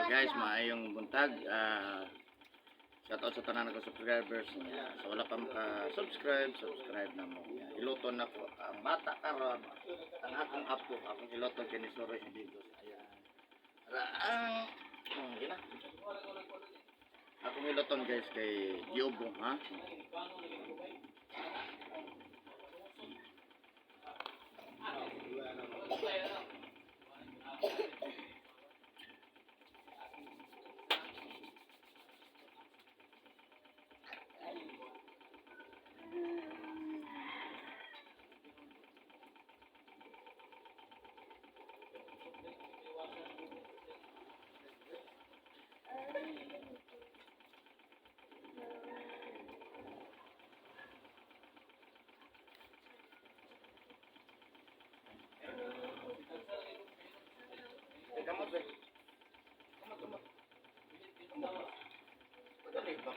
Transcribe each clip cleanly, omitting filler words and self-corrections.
Guys, maayong buntag. Shout out sa tanan ko subscribers. So wala pa maka-subscribe, subscribe na mo. Iluto na ko ang mata karon. Ang akong apo, akong iluto kini Soroy Indigo. Ayan. Raang gina. Akong iluton guys kay Giobong ha. Kamot ba? Kamot. Padali ba?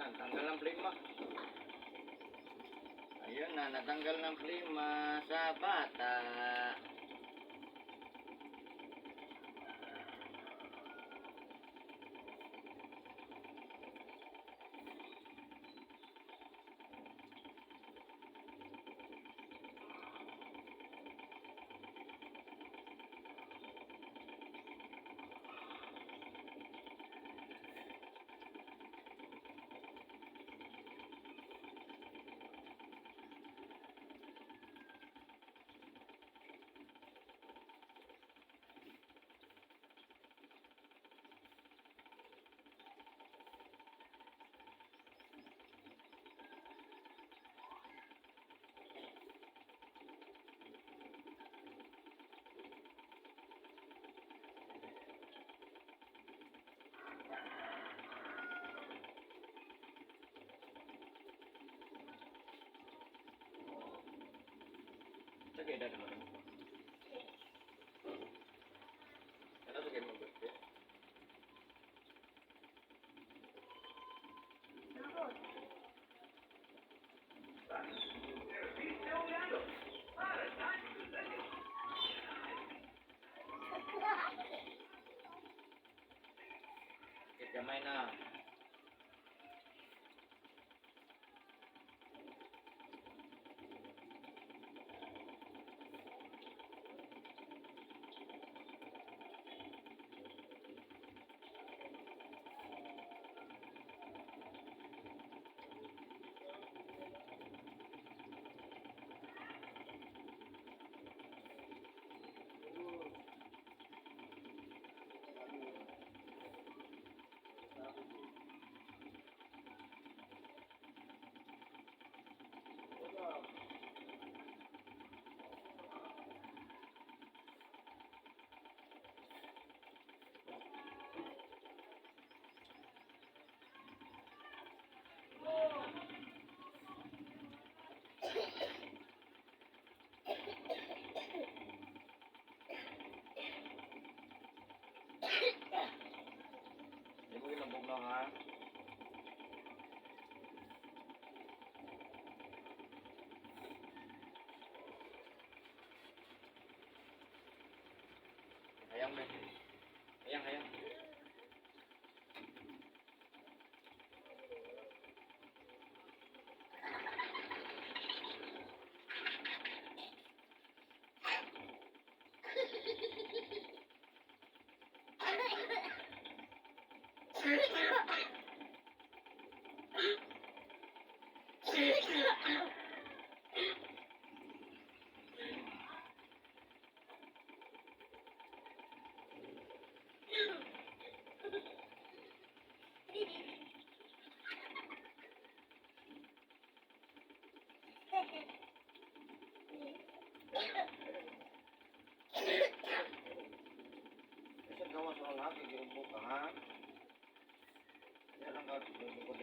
Natanggal ng plima. Ayun na, natanggal ng plima sa bata. Sige, dahil naman. Ano sige mo ba? Gamay na. Kasi gawa sa lagi, giubo ka ha. Yan ang gagawin ko